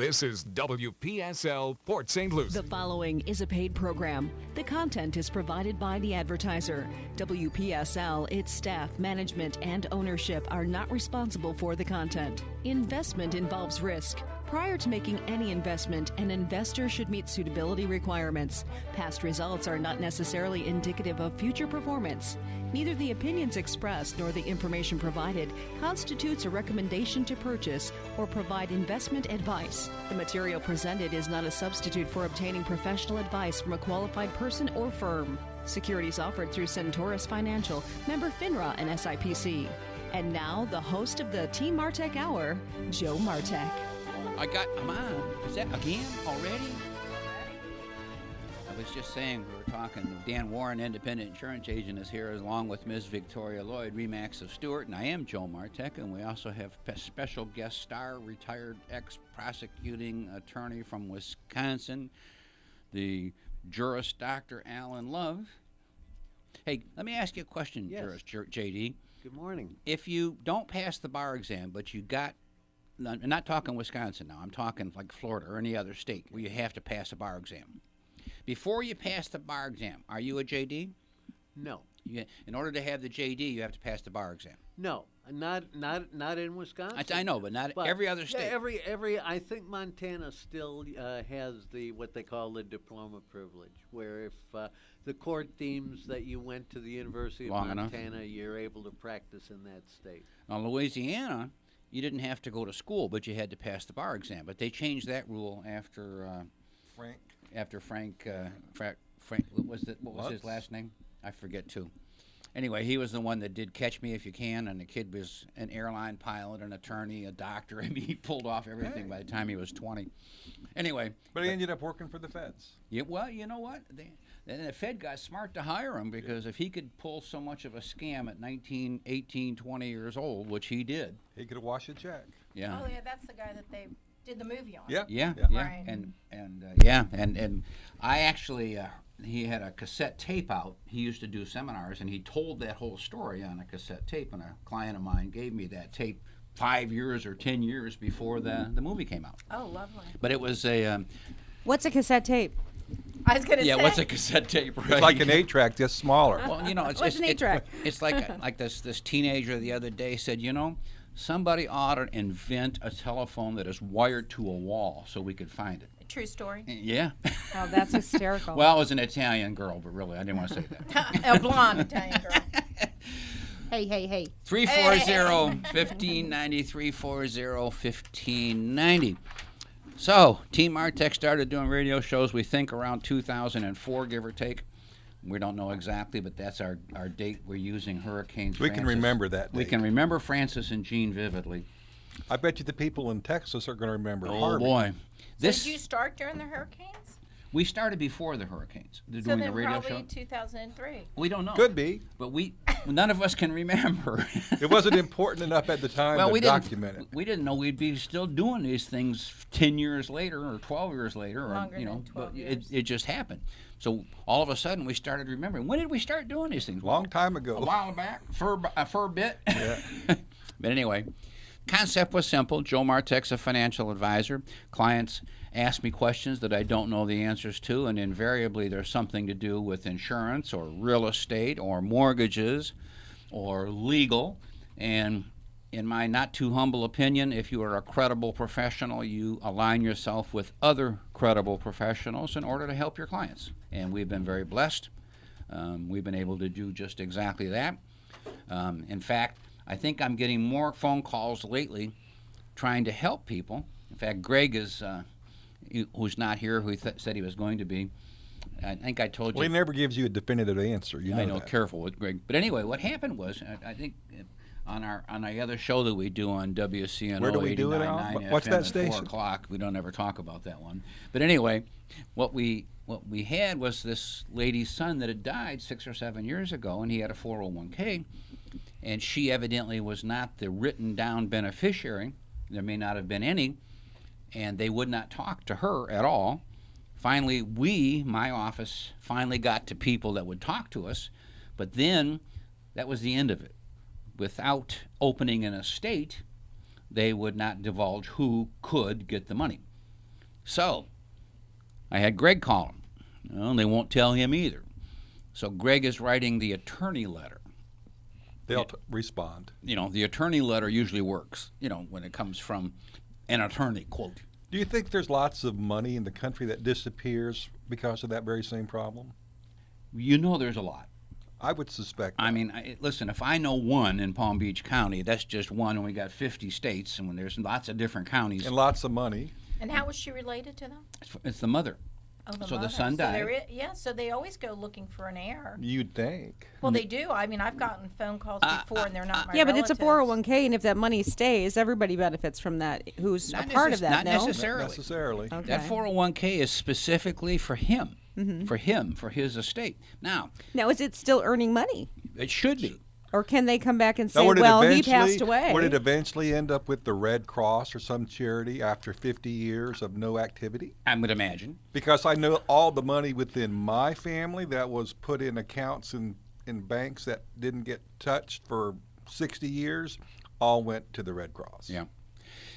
This is WPSL Port St. Lucie. The following is a paid program. The content is provided by the advertiser. WPSL, its staff, management, and ownership are not responsible for the content. Investment involves risk. Prior to making any investment, an investor should meet suitability requirements. Past results are not necessarily indicative of future performance. Neither the opinions expressed nor the information provided constitutes a recommendation to purchase or provide investment advice. The material presented is not a substitute for obtaining professional advice from a qualified person or firm. Securities offered through Centaurus Financial, member FINRA and SIPC. And now, the host of the Team Martek Hour, Joe Martek. I'm on. Is that again already? I was just saying, we were talking, Dan Warren, independent insurance agent, is here along with Ms. Victoria Lloyd, Remax of Stewart, and I am Joe Martek, and we also have special guest star, retired ex-prosecuting attorney from Wisconsin, the jurist Dr. Alan Love. Hey, let me ask you a question, Yes. Jurist JD. Good morning. If you don't pass the bar exam, but you got, I'm not talking Wisconsin now, I'm talking like Florida or any other state where you have to pass a bar exam. Before you pass the bar exam, are you a JD? No. In order to have the JD, you have to pass the bar exam. No, not in Wisconsin. I know, but not every other state. Every I think Montana still has the what they call the diploma privilege, where if the court deems that you went to the University of Montana, you're able to practice in that state. Now, Louisiana, you didn't have to go to school, but you had to pass the bar exam. But they changed that rule after Frank. What was his last name? I forget too. Anyway, he was the one that did Catch Me If You Can, and the kid was an airline pilot, an attorney, a doctor. I mean, he pulled off everything by the time he was 20. Anyway. But he ended up working for the feds. Yeah, well, you know what? Then the Fed got smart to hire him, because if he could pull so much of a scam at 19, 18, 20 years old, which he did. He could wash a check. Yeah. Oh, yeah, that's the guy that they did the movie on. Yeah. Right. And I actually, he had a cassette tape out. He used to do seminars, and he told that whole story on a cassette tape, and a client of mine gave me that tape 5 years or 10 years before the movie came out. Oh, lovely. But it was a... What's a cassette tape? I was going to say. Yeah, what's a cassette tape? Right? It's like an 8-track, just smaller. Well, What's an 8-track? It's like this teenager the other day said, somebody ought to invent a telephone that is wired to a wall so we could find it. True story. Yeah. Oh, that's hysterical. Well, it was an Italian girl, but really, I didn't want to say that. A blonde Italian girl. Hey. 340-1590, 340-1590. So, Team Martek started doing radio shows, we think, around 2004, give or take. We don't know exactly, but that's our date. We're using Hurricane Francis. We can remember that date. We can remember Francis and Jean vividly. I bet you the people in Texas are going to remember Oh, Harvey. boy. Did you start during the hurricanes? We started before the hurricanes, doing So the then radio probably show. 2003. We don't know. Could be. But none of us can remember. It wasn't important enough at the time to document it. We didn't know we'd be still doing these things 10 years later or 12 years later. Longer than 12 but years. It just happened. So all of a sudden we started remembering. When did we start doing these things? Long time ago. A while back, a fur bit. Yeah. But anyway, concept was simple. Joe Martek's a financial advisor. Clients ask me questions that I don't know the answers to, and invariably there's something to do with insurance or real estate or mortgages or legal. And in my not too humble opinion, if you are a credible professional, you align yourself with other credible professionals in order to help your clients. And we've been very blessed. We've been able to do just exactly that. In fact, I think I'm getting more phone calls lately trying to help people. In fact, Greg is, who's not here, who said he was going to be. I think I told you. Well, he never gives you a definitive answer. I know, careful with Greg. But anyway, what happened was, I think on our other show that we do on WCNO, where do we do it on? What's that station? 4 o'clock. We don't ever talk about that one. But anyway, what we had was this lady's son that had died 6 or 7 years ago, and he had a 401k, and she evidently was not the written down beneficiary. There may not have been any, and they would not talk to her at all. Finally, my office, finally got to people that would talk to us, but then that was the end of it. Without opening an estate, they would not divulge who could get the money. So I had Greg call him. Well, they won't tell him either. So Greg is writing the attorney letter. They'll respond. The attorney letter usually works, when it comes from an attorney, quote. Do you think there's lots of money in the country that disappears because of that very same problem? There's a lot. I would suspect that. I mean, listen, if I know one in Palm Beach County, that's just one, and we got 50 states, and when there's lots of different counties. And lots of money. And how was she related to them? It's the mother. Oh, the so mother. The son died. So they always go looking for an heir. You'd think. Well, they do. I mean, I've gotten phone calls before, and they're not my Yeah, but relatives. it's a 401k, and if that money stays, everybody benefits from that. Who's a part of that? Not necessarily. Not necessarily. Okay. That 401k is specifically for him, for his estate. Now, is it still earning money? it should be. Or can they come back and say, Now, well, he passed away? Would it eventually end up with the Red Cross or some charity after 50 years of no activity? I would imagine. Because I know all the money within my family that was put in accounts in banks that didn't get touched for 60 years all went to the Red Cross. Yeah.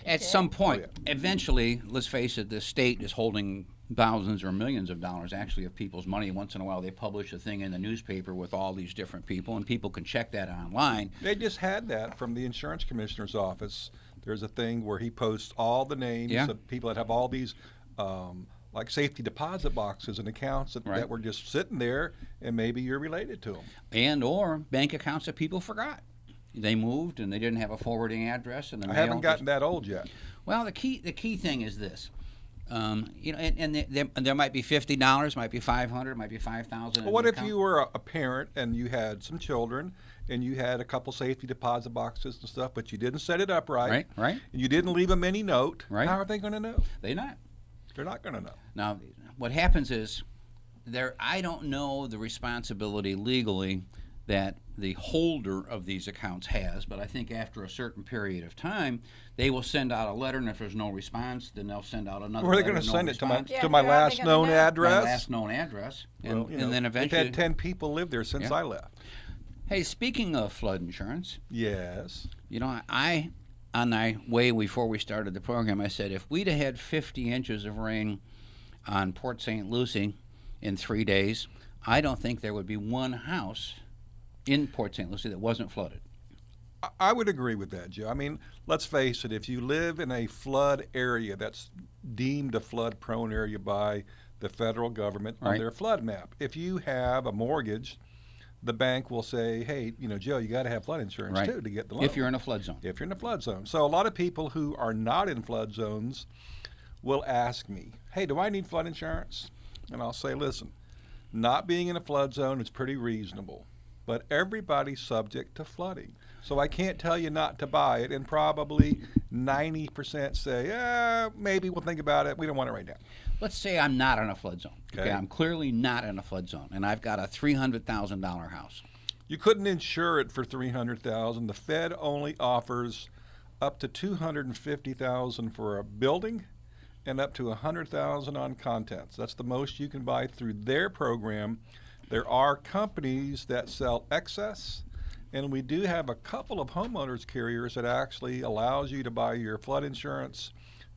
At some point, eventually, let's face it, the state is holding thousands or millions of dollars actually of people's money. Once in a while they publish a thing in the newspaper with all these different people, and people can check that online. They just had that from the insurance commissioner's office. There's a thing where he posts all the names of people that have all these like safety deposit boxes and accounts that were just sitting there, and maybe you're related to them. And or bank accounts that people forgot. They moved and they didn't have a forwarding address, and I haven't gotten that old yet. Well, the key thing is this. There might be $50, might be $500, might be $5,000. Well, what if you were a parent and you had some children and you had a couple safety deposit boxes and stuff, but you didn't set it up right, right, and you didn't leave them any note? Right. How are they going to know? They're not. They're not going to know. Now, what happens is, I don't know the responsibility legally that the holder of these accounts has, but I think after a certain period of time, they will send out a letter, and if there's no response, then they'll send out another Where are letter. they going to send it response. to my last known address? My last known address, and, Well, and then eventually. They've had 10 people live there since I left. Hey, speaking of flood insurance. Yes. I on my way before we started the program, I said if we'd have had 50 inches of rain on Port St. Lucie in 3 days, I don't think there would be one house in Port St. Lucie that wasn't flooded. I would agree with that, Joe. I mean, let's face it, if you live in a flood area that's deemed a flood-prone area by the federal government on their flood map, if you have a mortgage, the bank will say, hey, Joe, you got to have flood insurance too to get the loan. If you're in a flood zone. If you're in a flood zone. So a lot of people who are not in flood zones will ask me, hey, do I need flood insurance? And I'll say, listen, not being in a flood zone is pretty reasonable, but everybody's subject to flooding. So I can't tell you not to buy it, and probably 90% say, maybe we'll think about it. We don't want it right now. Let's say I'm not in a flood zone. Okay, I'm clearly not in a flood zone, and I've got a $300,000 house. You couldn't insure it for $300,000. The Fed only offers up to $250,000 for a building and up to $100,000 on contents. That's the most you can buy through their program. There are companies that sell excess, and we do have a couple of homeowners carriers that actually allows you to buy your flood insurance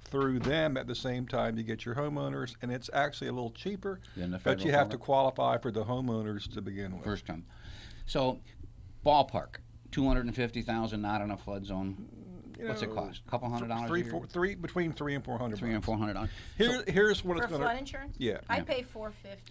through them at the same time you get your homeowners, and it's actually a little cheaper, but you have to qualify for the homeowners to begin with. First time. So, ballpark, $250,000 not in a flood zone. What's it cost? A couple $100 a year? Between $300 and $400. $300 and $400. Here's what it's For going to. flood insurance? Yeah. I pay $450.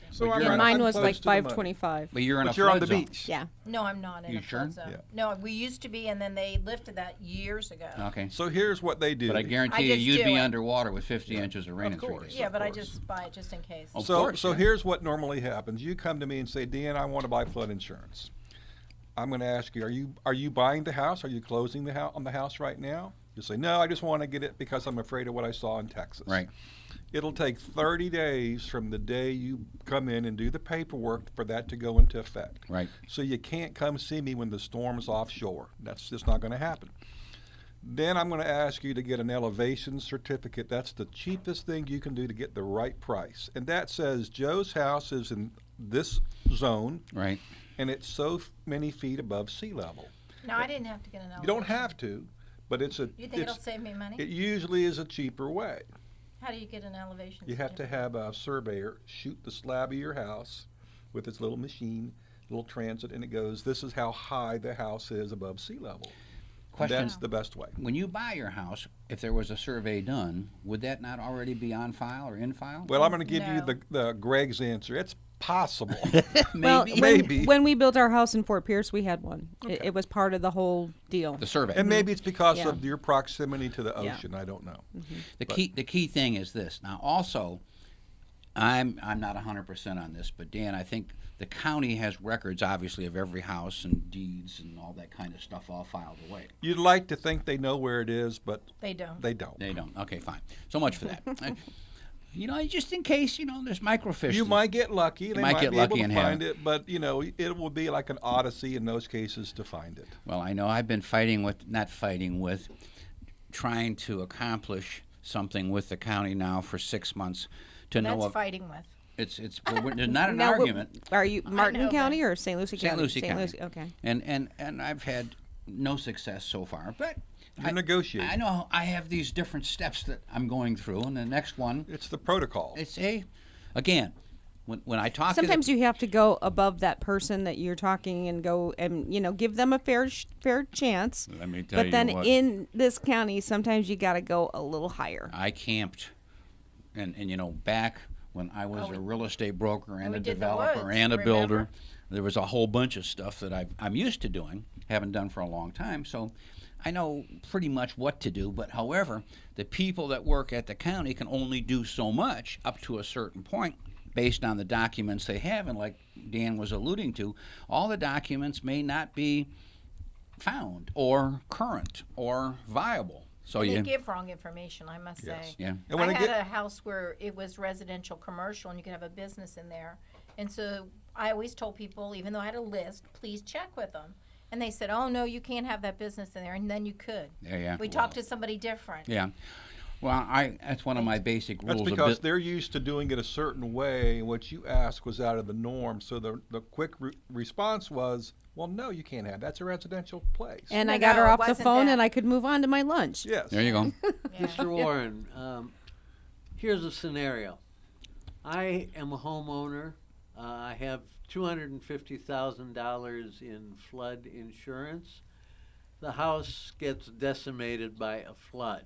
So mine was like $525. But you're in a But you're on flood the zone. beach. Yeah. No, I'm not in You a sure? flood zone. Yeah. No, we used to be, and then they lifted that years ago. Okay. So here's what they do. But I guarantee I you, just you'd do be it. underwater with 50 inches of rain in 3 course. days. Yeah, but I course. just buy it just in case. Of So course, yeah. here's what normally happens. You come to me and say, Dan, I want to buy flood insurance. I'm going to ask you, are you buying the house? Are you closing on the house right now? You say, no, I just want to get it because I'm afraid of what I saw in Texas. Right. It'll take 30 days from the day you come in and do the paperwork for that to go into effect. Right. So you can't come see me when the storm's offshore. That's just not going to happen. Then I'm going to ask you to get an elevation certificate. That's the cheapest thing you can do to get the right price. And that says Joe's house is in this zone. Right. And it's so many feet above sea level. No, I didn't have to get an elevation. You don't have to, but it's a. You think it'll save me money? It usually is a cheaper way. How do you get an elevation You have to certificate? have a surveyor shoot the slab of your house with his little machine, little transit, and it goes, this is how high the house is above sea level. Question. That's the best way. When you buy your house, if there was a survey done, would that not already be on file or in file? Well, I'm going to give you No. the Greg's answer. It's possible. Well, Maybe. Maybe. when we built our house in Fort Pierce, we had one. It was part of the whole deal. The survey. And maybe it's because Yeah. of your proximity to the Yeah. ocean. I don't know. The key thing is this. Now, also, I'm not 100% on this, but Dan, I think the county has records, obviously, of every house and deeds and all that kind of stuff all filed away. You'd like to think they know where it is, but They don't. they don't. They don't. Okay, fine. So much for that. Just in case, there's microfiche. You might get lucky. They might get be lucky able and to have find it, but it will be like an odyssey in those cases to find it. Well, I know I've been trying to accomplish something with the county now for 6 months to know. That's fighting with. It's there's not an Now, argument. Are you Martin know, County but- or St. Lucie County? St. Lucie County. Okay. And I've had no success so far, but You're negotiating. I know I have these different steps that I'm going through, and the next one, It's the protocol. again, when I talk Sometimes to you have to go above that person that you're talking and go and give them a fair chance. Let me tell But you then what. in this county, sometimes you got to go a little higher. I camped, and back when I was a real estate broker and we a did the developer woods, and a builder, remember? there was a whole bunch of stuff that I'm used to doing, haven't done for a long time, so I know pretty much what to do. But however, the people that work at the county can only do so much up to a certain point based on the documents they have, and like Dan was alluding to, all the documents may not be found or current or viable. So They give wrong information, I must Yes. say. Yeah. And when I I had get- a house where it was residential commercial and you could have a business in there. And so I always told people, even though I had a list, please check with them. And they said, oh, no, you can't have that business in there. And then you could. Yeah. We talked to somebody different. Yeah. Well, that's one of my basic rules. That's because they're used to doing it a certain way. What you asked was out of the norm. So the quick response was, well, no, you can't have. That's a residential place. And No, I got her it off the wasn't phone that. and I could move on to my lunch. Yes. There you go. Yeah. Mr. Warren, here's a scenario. I am a homeowner. I have $250,000 in flood insurance. The house gets decimated by a flood.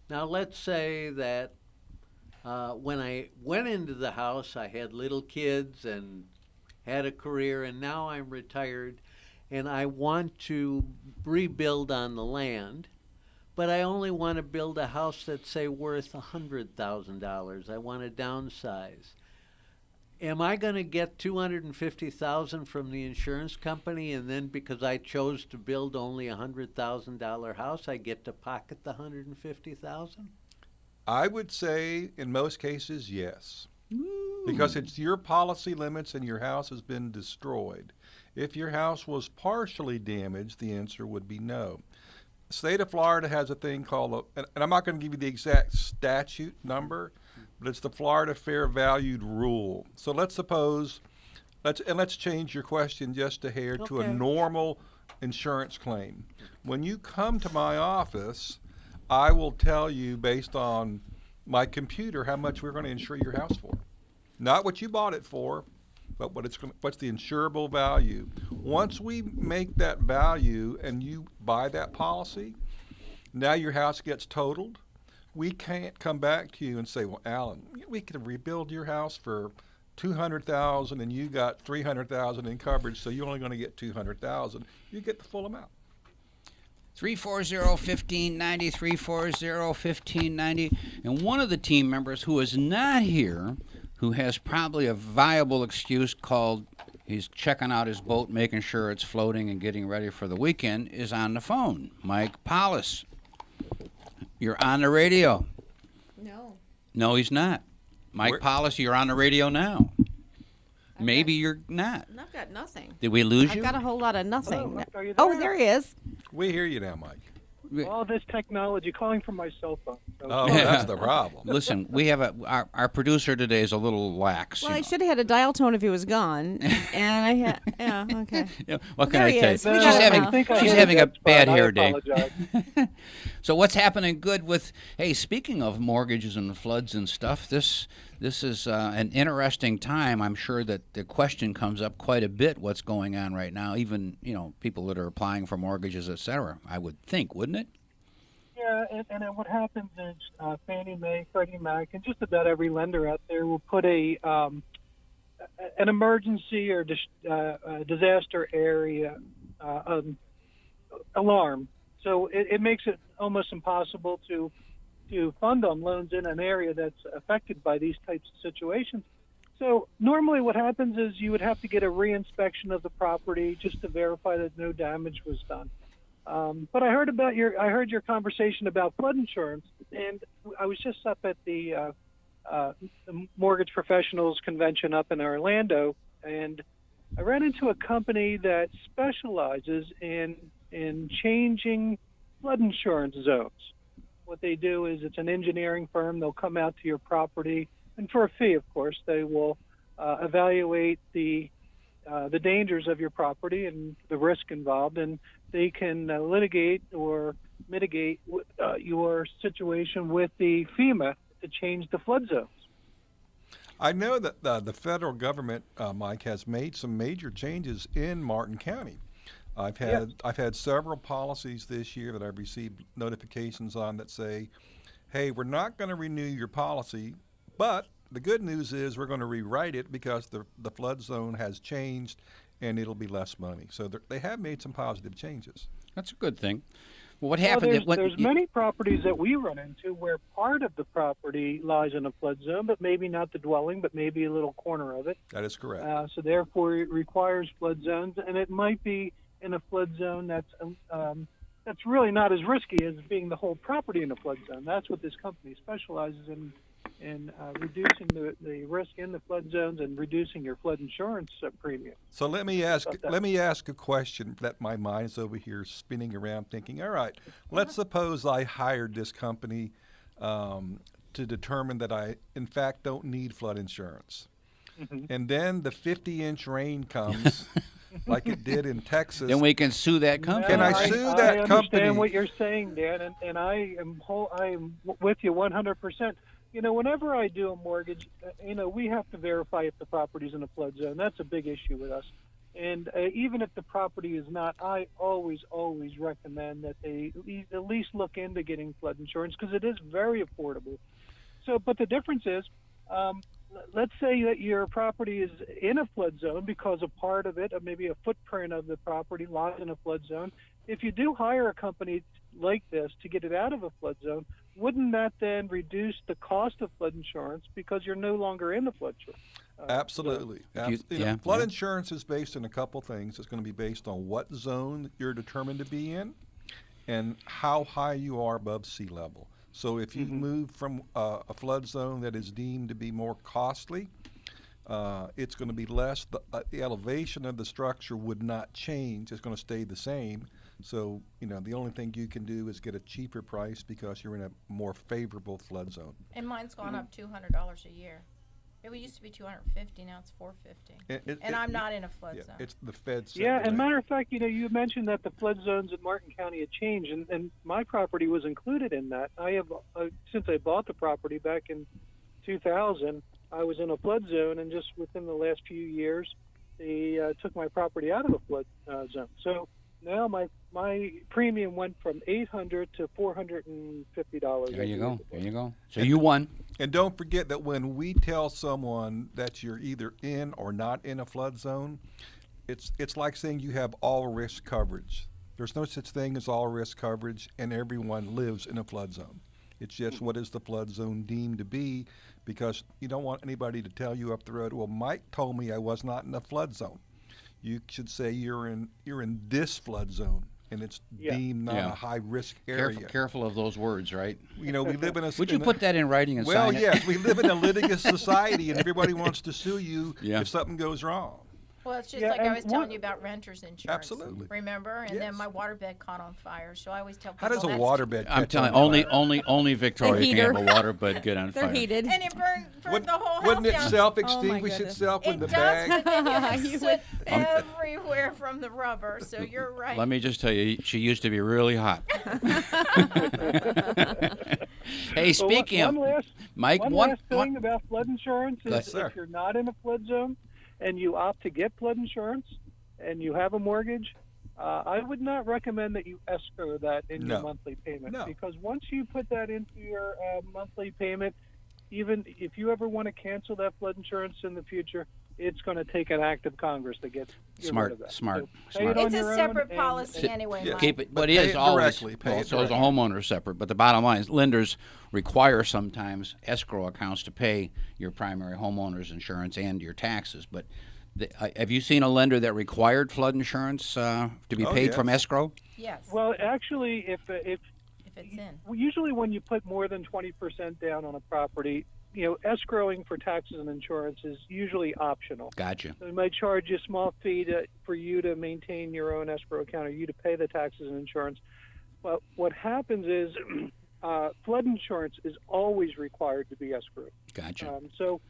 Now, let's say that when I went into the house, I had little kids and had a career, and now I'm retired, and I want to rebuild on the land. But I only want to build a house that's, say, worth $100,000. I want to downsize. Am I going to get $250,000 from the insurance company, and then because I chose to build only a $100,000 house, I get to pocket the $150,000? I would say in most cases, yes. Because it's your policy limits and your house has been destroyed. If your house was partially damaged, the answer would be no. The state of Florida has a thing called, and I'm not going to give you the exact statute number, but it's the Florida Fair Valued Rule. So let's suppose, let's change your question just a hair to a Okay. normal insurance claim. When you come to my office, I will tell you based on my computer how much we're going to insure your house for. Not what you bought it for, but what's the insurable value. Once we make that value and you buy that policy, now your house gets totaled. We can't come back to you and say, well, Alan, we could rebuild your house for $200,000 and you got $300,000 in coverage, so you're only going to get $200,000. You get the full amount. 340-1590, 340-1590. And one of the team members who is not here, who has probably a viable excuse called he's checking out his boat, making sure it's floating and getting ready for the weekend, is on the phone. Mike Paulus, you're on the radio. No, he's not. Mike Paulus, you're on the radio now. Maybe you're not. I've got nothing. Did we lose I've you? got a whole lot of nothing. Hello, Mike, are you Oh, there? there he is. We hear you now, Mike. All this technology, calling from my cell phone. Oh, that's the problem. Listen, we have our producer today is a little lax. Well, I should have had a dial tone if he was gone, and I had okay. Yeah, what can There I he tell is. you? We She's got it having now. she's having a bad hair day. apologize. So what's happening good with? Hey, speaking of mortgages and floods and stuff, this is an interesting time. I'm sure that the question comes up quite a bit. What's going on right now? Even people that are applying for mortgages, etc. I would think, wouldn't it? Yeah, and then what happens is Fannie Mae, Freddie Mac, and just about every lender out there will put an emergency or disaster area alarm. So it makes it almost impossible to fund on loans in an area that's affected by these types of situations. So normally what happens is you would have to get a reinspection of the property just to verify that no damage was done. But I heard your conversation about flood insurance, and I was just up at the Mortgage Professionals Convention up in Orlando, and I ran into a company that specializes in changing flood insurance zones. What they do is it's an engineering firm. They'll come out to your property, and for a fee, of course, they will evaluate the dangers of your property and the risk involved, and they can litigate or mitigate your situation with the FEMA to change the flood zones. I know that the federal government, Mike, has made some major changes in Martin County. I've had several policies this year that I've received notifications on that say, hey, we're not going to renew your policy, but the good news is we're going to rewrite it because the flood zone has changed and it'll be less money. So they have made some positive changes. That's a good thing. Well, what happened? There's many properties that we run into where part of the property lies in a flood zone, but maybe not the dwelling, but maybe a little corner of it. That is correct. So therefore, it requires flood zones, and it might be in a flood zone that's really not as risky as being the whole property in a flood zone. That's what this company specializes in reducing the risk in the flood zones and reducing your flood insurance premium. So let me ask a question that my mind's over here spinning around thinking, all right, let's suppose I hired this company to determine that I, in fact, don't need flood insurance. Mm-hmm. And then the 50-inch rain comes like it did in Texas. Then we can sue that company. Can I sue that company? I understand what you're saying, Dan, and I am with you 100%. Whenever I do a mortgage, we have to verify if the property's in a flood zone. That's a big issue with us. And even if the property is not, I always recommend that they at least look into getting flood insurance because it is very affordable. So, but the difference is, let's say that your property is in a flood zone because a part of it, or maybe a footprint of the property lies in a flood zone. If you do hire a company like this to get it out of a flood zone, wouldn't that then reduce the cost of flood insurance because you're no longer in the flood zone? Absolutely. Flood insurance is based on a couple things. It's going to be based on what zone you're determined to be in and how high you are above sea level. So if you move from a flood zone that is deemed to be more costly, it's going to be less. The elevation of the structure would not change. It's going to stay the same. So, the only thing you can do is get a cheaper price because you're in a more favorable flood zone. And mine's gone up $200 a year. It used to be $250, now it's $450. And I'm not in a flood zone. It's the feds. Yeah, and matter of fact, you mentioned that the flood zones in Martin County had changed, and my property was included in that. I have, since I bought the property back in 2000, I was in a flood zone, and just within the last few years, they took my property out of the flood zone. So now my premium went from $800 to $450. There you go. So you won. And don't forget that when we tell someone that you're either in or not in a flood zone, it's like saying you have all risk coverage. There's no such thing as all risk coverage, and everyone lives in a flood zone. It's just what is the flood zone deemed to be, because you don't want anybody to tell you up the road, well, Mike told me I was not in a flood zone. You should say you're in this flood zone, and it's deemed not a high risk area. Careful of those words, right? We live in a. Would you put that in writing and sign it? Well, yes, we live in a litigious society, and everybody wants to sue you if something goes wrong. Well, it's just Yeah, like I and was telling one- you about renter's insurance. Absolutely. Remember? And Yes. then my waterbed caught on fire. So I always tell people How does a that's waterbed I'm catch telling on you, fire? only Victoria can heater. have a waterbed get on They're fire. heated. And it burned the whole house Wouldn't it down. self-extinguish goodness. itself with It the does, bag? but then you have You soot everywhere from the rubber. So you're right. Let me just tell you, she used to be really hot. Hey, speaking one of last, Mike, one last thing about flood insurance Yes, is sir. if you're not in a flood zone and you opt to get flood insurance and you have a mortgage, I would not recommend that you escrow that in your No. monthly payment, No. because once you put that into your monthly payment, even if you ever want to cancel that flood insurance in the future, it's going to take an act of Congress to get rid Smart, of that. smart, So pay it smart. on It's your a own separate and- policy anyway, Yeah. Mike. Keep it, But but it pay is it always directly, pay well, it so is a directly. homeowner separate. But the bottom line is, lenders require sometimes escrow accounts to pay your primary homeowner's insurance and your taxes. But have you seen a lender that required flood insurance to be Oh, paid from yes. escrow? Yes. Well, actually, if if it's in. usually when you put more than 20% down on a property, escrowing for taxes and insurance is usually optional. Gotcha. So they might charge you a small fee for you to maintain your own escrow account or you to pay the taxes and insurance. But what happens is flood insurance is always required to be escrowed. Gotcha. So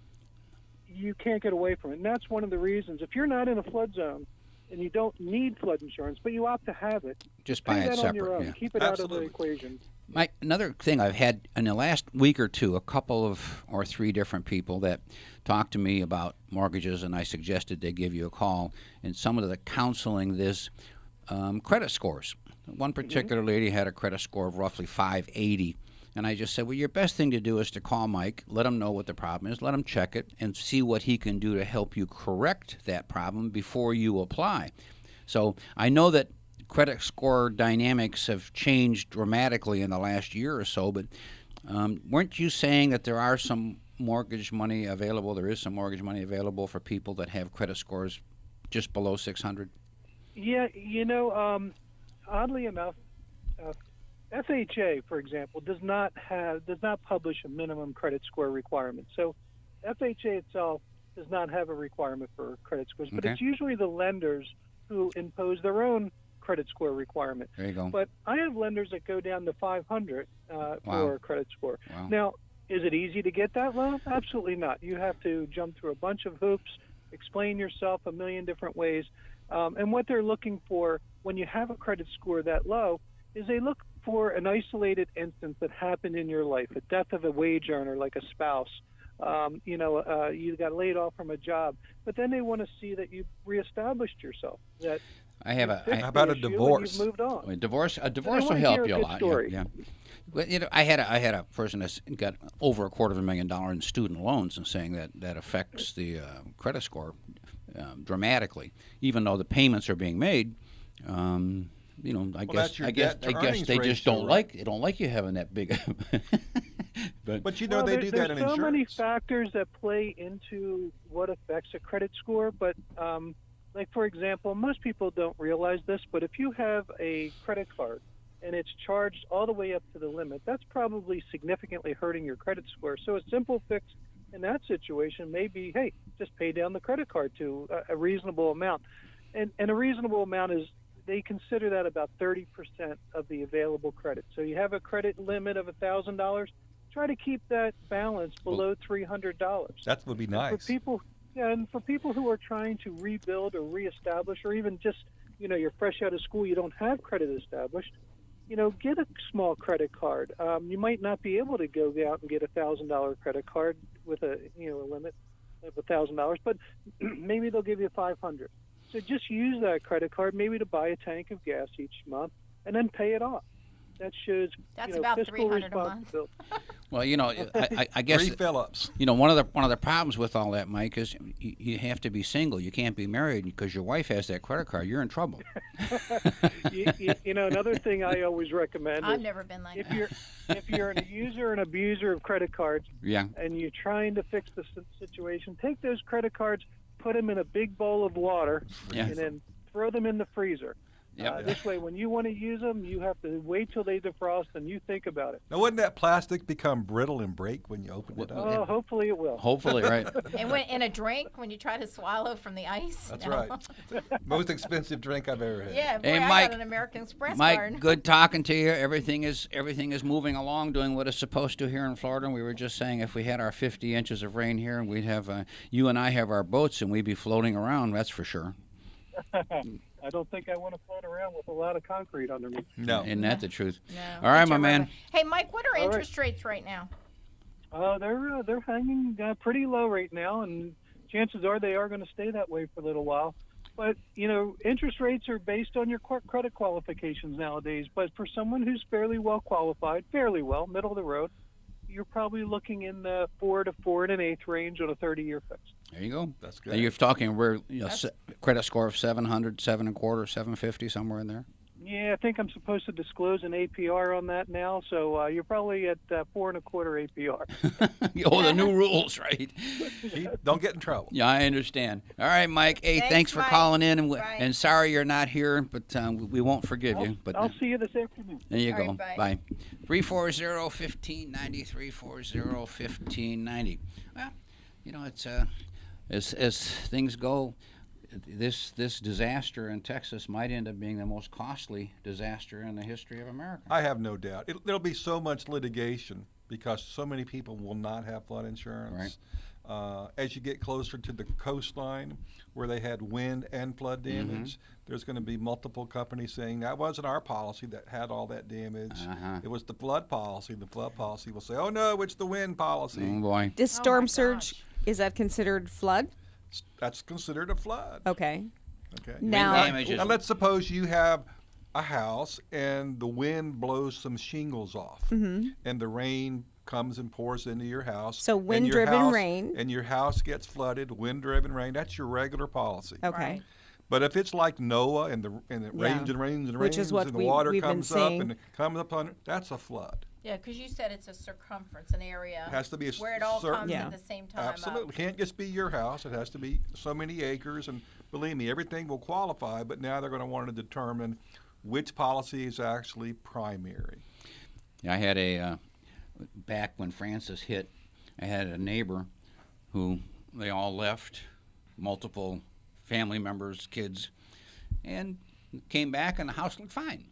you can't get away from it. And that's one of the reasons. If you're not in a flood zone and you don't need flood insurance, but you opt to have it, Just pay buy it that on your separate. own. Yeah. Keep it out of Absolutely. the equation. Mike, another thing I've had in the last week or two, a couple of or three different people that talked to me about mortgages, and I suggested they give you a call. And some of the counseling this credit scores. One particular lady had a credit score of roughly 580. And I just said, well, your best thing to do is to call Mike, let him know what the problem is, let him check it, and see what he can do to help you correct that problem before you apply. So I know that credit score dynamics have changed dramatically in the last year or so, but weren't you saying that there are some mortgage money available, there is some mortgage money available for people that have credit scores just below 600? Yeah, oddly enough, FHA, for example, does not publish a minimum credit score requirement. So FHA itself does not have a requirement for credit scores, but Okay. it's usually the lenders who impose their own credit score requirement. There you go. But I have lenders that go down to 500 for a credit score. Wow. Now, is it easy to get that low? Absolutely not. You have to jump through a bunch of hoops, explain yourself a million different ways. And what they're looking for when you have a credit score that low is they look for an isolated instance that happened in your life, a death of a wage earner like a spouse. You got laid off from a job, but then they want to see that you reestablished yourself. That I have you a fixed How about the a issue and divorce? You've moved on. a divorce will wanna help hear a you a good lot. story. Yeah. Well, I had a person that's got over $250,000 in student loans, and saying that affects the credit score dramatically, even though the payments are being made. I that's your debt to earnings they just ratio, don't right? like you having that big. but But Well, they do that there's in so many insurance. factors that play into what affects a credit score. But like for example, most people don't realize this, but if you have a credit card and it's charged all the way up to the limit, that's probably significantly hurting your credit score. So a simple fix in that situation may be, hey, just pay down the credit card to a reasonable amount. And a reasonable amount is, they consider that about 30% of the available credit. So you have a credit limit of $1,000, try to keep that balance below $300. That would be nice. For people, and for people who are trying to rebuild or reestablish, or even just, you're fresh out of school, you don't have credit established, get a small credit card. You might not be able to go out and get a $1,000 credit card with a limit of $1,000, but maybe they'll give you $500. So just use that credit card maybe to buy a tank of gas each month and then pay it off. That shows That's about fiscal $300 a month. responsibility. Well, I guess 3 Phillips. one of the problems with all that, Mike, is you have to be single. You can't be married because your wife has that credit card. You're in trouble. Another thing I always recommend I've is never been like if that. you're a user and abuser of credit cards Yeah. and you're trying to fix the situation, take those credit cards, put them in a big bowl of water, Yeah. and then throw them in the freezer. Yep. This way, when you want to use them, you have to wait till they defrost and you think about it. Now, wouldn't that plastic become brittle and break when you open it up? Oh, hopefully it will. Hopefully, right. And when in a drink, when you try to swallow from the ice. That's no. right. Most expensive drink I've ever had. Yeah, boy, Hey, I Mike- got an American Express Mike, card. good talking to you. Everything is moving along, doing what it's supposed to here in Florida. We were just saying if we had our 50 inches of rain here, we'd have you and I have our boats, and we'd be floating around. That's for sure. I don't think I want to float around with a lot of concrete under me. No. Isn't that the truth? No, All right, get my your man. rubber. Hey, Mike, what are All right. interest rates right now? They're hanging pretty low right now, and chances are they are going to stay that way for a little while. But, interest rates are based on your credit qualifications nowadays. But for someone who's fairly well qualified, middle of the road, you're probably looking in the 4 to 4 1/8 range on a 30-year fixed. There you go. That's Now good. you're talking credit score of 700, 7.25, 750, somewhere in there. Yeah, I think I'm supposed to disclose an APR on that now, so you're probably at 4 1/4 APR. Oh, the new rules, right? Don't get in trouble. Yeah, I understand. All right, Mike. Hey, thanks for Mike. calling in, and Bye. and sorry you're not here, but we won't forgive you. But I'll see you this afternoon. there you All go. right, Bye. 340-1590, 340-1590. Well, it's as things go, this disaster in Texas might end up being the most costly disaster in the history of America. I have no doubt. There'll be so much litigation because so many people will not have flood insurance. As you get closer to the coastline where they had wind and flood damage, there's going to be multiple companies saying that wasn't our policy that had all that damage. It was the flood policy. The flood policy will say, oh, no, it's the wind policy. Oh, boy. This Oh, storm my surge, gosh. is that considered flood? That's considered a flood. Okay. Okay. Now- Wind damage is- Now let's suppose you have a house and the wind blows some shingles off, and the rain comes and pours into your house. So and your wind-driven house- rain. And your house gets flooded, wind-driven rain. That's your regular policy. Okay. Right. But if it's like Noah and it rains and rains and Which rains is what and the we've water been comes up seeing. and it comes up on that's a flood. Yeah, because you said it's a circumference, an area It has to be a where it all certain- comes Yeah. at the same time. Absolutely. Can't just be your house. It has to be so many acres. And believe me, everything will qualify, but now they're going to want to determine which policy is actually primary. I had back when Francis hit, I had a neighbor who they all left, multiple family members, kids, and came back and the house looked fine.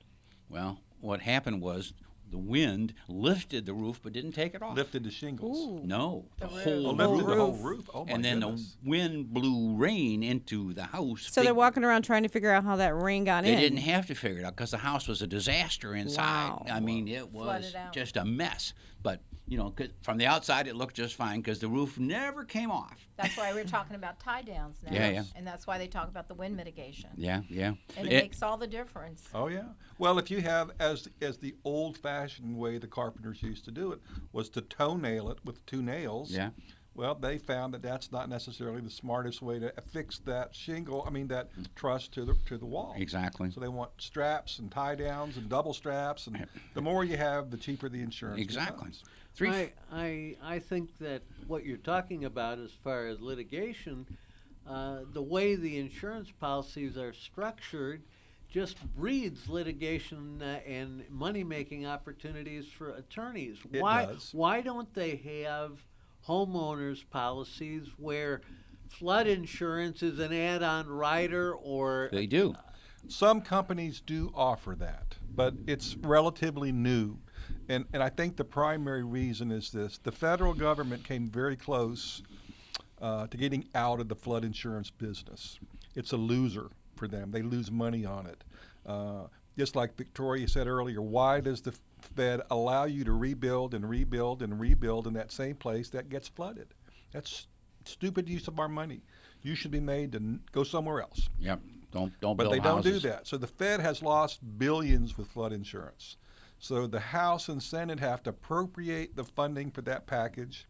Well, what happened was the wind lifted the roof but didn't take it off. Lifted the shingles. No, the roof. whole Lifted the whole roof. roof. Oh, my And then goodness. the wind blew rain into the house. So they're Big- walking around trying to figure out how that rain got They in. didn't have to figure it out because the house was a disaster inside. Wow. I mean, it was Flooded out. just a mess. But, 'cause from the outside it looked just fine because the roof never came off. That's why we're talking about tie downs now. Yeah, yeah. And that's why they talk about the wind mitigation. Yeah, yeah. And it makes all the difference. Oh yeah. Well, if you have as the old-fashioned way the carpenters used to do it was to toenail it with 2 nails. Yeah. Well, they found that that's not necessarily the smartest way to affix that that truss to the wall. Exactly. So they want straps and tie downs and double straps, and the more you have, the cheaper the insurance Exactly. becomes. I think that what you're talking about as far as litigation, the way the insurance policies are structured just breeds litigation and money-making opportunities for attorneys. It Why, does. why don't they have homeowners policies where flood insurance is an add-on rider or They do. Some companies do offer that, but it's relatively new. And I think the primary reason is this. The federal government came very close to getting out of the flood insurance business. It's a loser for them. They lose money on it. Just like Victoria said earlier, why does the Fed allow you to rebuild and rebuild and rebuild in that same place that gets flooded? That's stupid use of our money. You should be made to go somewhere else. Yep. Don't But build they don't houses. do that. So the Fed has lost billions with flood insurance. So the House and Senate have to appropriate the funding for that package,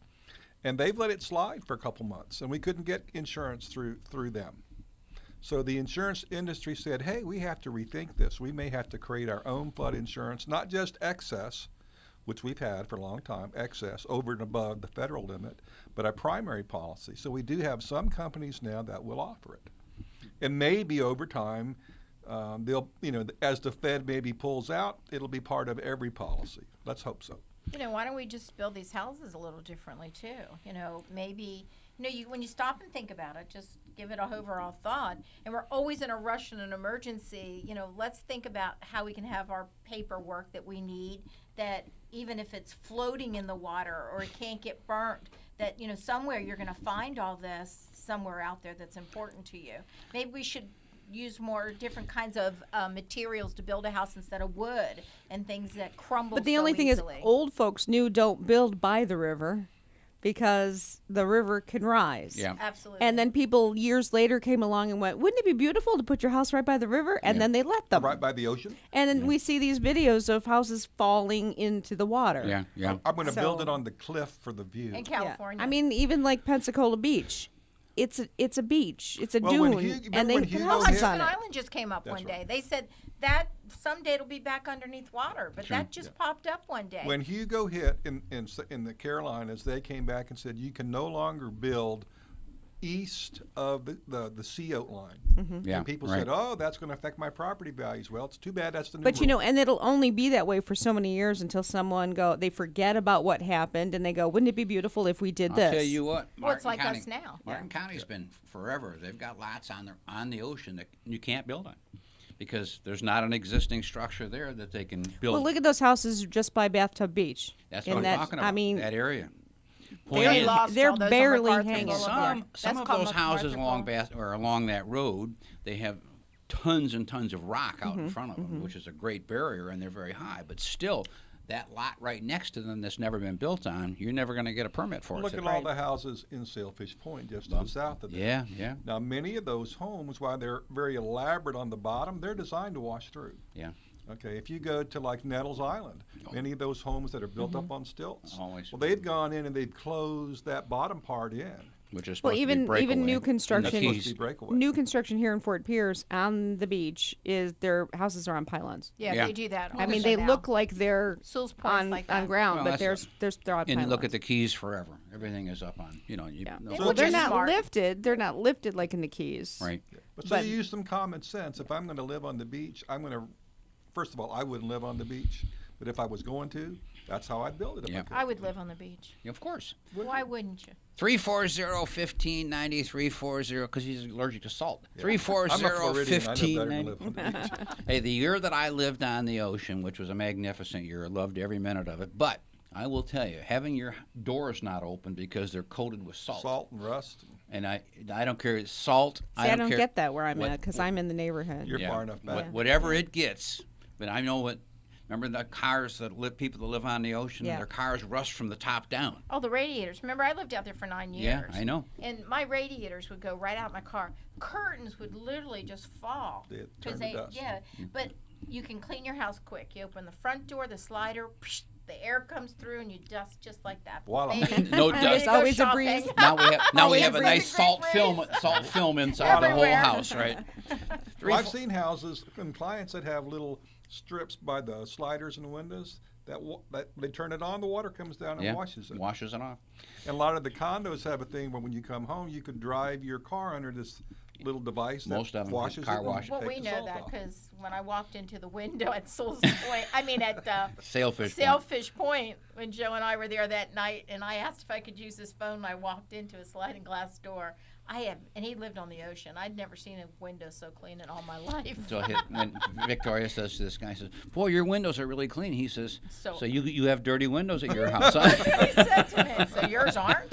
and they've let it slide for a couple months, and we couldn't get insurance through them. So the insurance industry said, hey, we have to rethink this. We may have to create our own flood insurance, not just excess, which we've had for a long time, excess over and above the federal limit, but a primary policy. So we do have some companies now that will offer it. And maybe over time, They'll, as the Fed maybe pulls out, it'll be part of every policy. Let's hope so. Why don't we just build these houses a little differently too? Maybe when you stop and think about it, just give it a overall thought. And we're always in a rush and an emergency. Let's think about how we can have our paperwork that we need. That even if it's floating in the water or it can't get burnt, that somewhere you're going to find all this somewhere out there that's important to you. Maybe we should use more different kinds of materials to build a house instead of wood and things that crumble. But the only thing is, easily. old folks don't build by the river because the river can rise. Yeah, Absolutely. And then people years later came along and went, "Wouldn't it be beautiful to put your house right by the river?" And then they let them. Right by the ocean? And then we see these videos of houses falling into the water. yeah, yeah. I'm going to So- build it on the cliff for the view. in Yeah. California. I mean, even like Pensacola Beach, it's a beach, it's a Well, dune, when Hugo- and they when put Hugo houses hit- on Hudson it. Island just came up That's one right. day. They said that someday it'll be back underneath water, but that just popped up one day. When Hugo hit in the Carolinas, they came back and said you can no longer build east of the CO line. Yeah, And people right. said, "Oh, that's going to affect my property values." Well, it's too bad that's the new But rule. and it'll only be that way for so many years until they forget about what happened and they go, "Wouldn't it be beautiful if we did I'll this?" tell you what, Well, it's Martin like County, us now. Martin County's been forever. They've got lots on the ocean that you can't build on because there's not an existing structure there that they can build. Well, look at those houses just by Bathtub Beach. That's And what I'm talking about. I mean, that area. They is- lost they're all those on barely MacArthur hanging. Boulevard. some That's of called those houses MacArthur along that road, they have tons and tons of rock out in front of them, which is a great barrier, and they're very high. But still, that lot right next to them that's never been built on, you're never going to get a permit for Look it. at all the houses in Sailfish Point, just to the south of there. Yeah, yeah, Now, many of those homes, while they're very elaborate on the bottom, they're designed to wash through. yeah. Okay, if you go to like Nettles Island, many of those homes that are built up on stilts, Always. well, they've gone in and they've closed that bottom part in. Which is well, supposed to be even breakaway. new And the construction, Supposed to keys. be breakaway. new construction here in Fort Pierce on the beach is their houses are on pylons. Yeah, Yeah. they do that. I mean, also they now. look like they're Sewell's Point's on like that. ground, Well, but that's they're on And pylons. look at the keys forever. Everything is up on, Yeah. no- Well, they're is not smart. lifted. They're not lifted like in the Keys. right. But so But- you use some common sense. If I'm going to live on the beach, first of all, I wouldn't live on the beach. But if I was going to, that's how I'd build it. If Yeah. I could. I would live on the beach. Of course. Why wouldn't you? 340-1590, 340, because he's allergic to salt. I'm a Floridian. I know better to 340-1590. live on the beach. Hey, the year that I lived on the ocean, which was a magnificent year, I loved every minute of it. But I will tell you, having your doors not open because they're coated with salt. Salt and rust. And I don't care. It's salt. See, I don't care. get that where I'm what- at because I'm in the neighborhood. You're far enough back. Whatever it gets. But I know what. Remember the cars that people that live on the ocean? Yeah. Their cars rust from the top down. Oh, the radiators. Remember, I lived out there for 9 years. Yeah, I know. And my radiators would go right out my car. Curtains would literally just fall. They 'Cause turn to dust. Yeah, but you can clean your house quick. You open the front door, the slider, psh, the air comes through, and you dust just like that. Voila. Baby, No ready dust. to go Always a shopping. breeze. Now we have a Every nice great salt breeze. film inside the whole Everywhere. house, right? Well, I've seen houses and clients that have little strips by the sliders and the windows that they turn it on, the water comes down and washes it. Washes it off. And a lot of the condos have a thing where when you come home, you can drive your car under this little device that Most of them have washes car it and wash. Well, take we the know salt that off. because when I walked into the window at Sewell's Point, at Sailfish. Point. Sailfish Point, when Joe and I were there that night, and I asked if I could use his phone, and I walked into a sliding glass door. And he lived on the ocean. I'd never seen a window so clean in all my life. So when Victoria says to this guy, says, "Boy, your windows are really clean." He says, So- "So you have dirty windows at your house?" Huh? That's what he said to me. So yours aren't?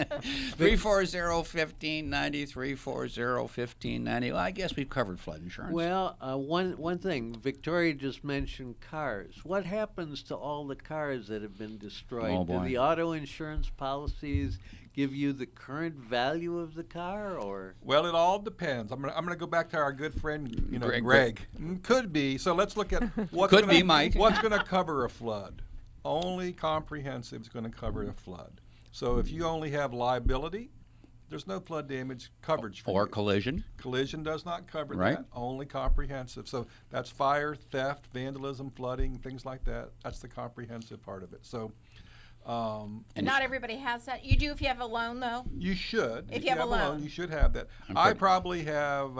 340-1590, 340-1590. Well, I guess we've covered flood insurance. Well, one thing, Victoria just mentioned cars. What happens to all the cars that have been destroyed? Oh, boy. Do the auto insurance policies give you the current value of the car, or? Well, it all depends. I'm gonna go back to our good friend, Greg. Greg. Could be. So let's look at what's Could be, Mike. What's going to cover a flood? Only comprehensive is going to cover a flood. So if you only have liability, there's no flood damage coverage for or you. collision. Collision does not cover Right. that. Only comprehensive. So that's fire, theft, vandalism, flooding, things like that. That's the comprehensive part of it. So. Not everybody has that. You do if you have a loan, though. You should. If you have a loan. you should have that. I probably have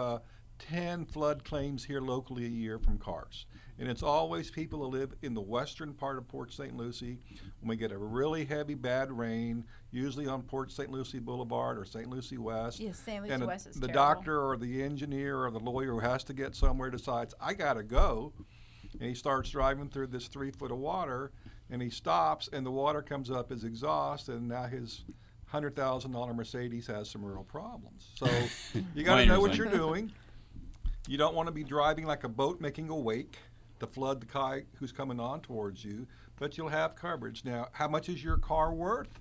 10 flood claims here locally a year from cars. And it's always people who live in the western part of Port St. Lucie. When we get a really heavy, bad rain, usually on Port St. Lucie Boulevard or St. Lucie West, Yes, St. Lucie and West is the terrible. doctor or the engineer or the lawyer who has to get somewhere decides, I got to go, and he starts driving through this 3 foot of water, and he stops, and the water comes up his exhaust, and now his $100,000 Mercedes has some real problems. So you got to know what you're doing. You don't want to be driving like a boat making a wake to flood the guy who's coming on towards you, but you'll have coverage. Now, how much is your car worth?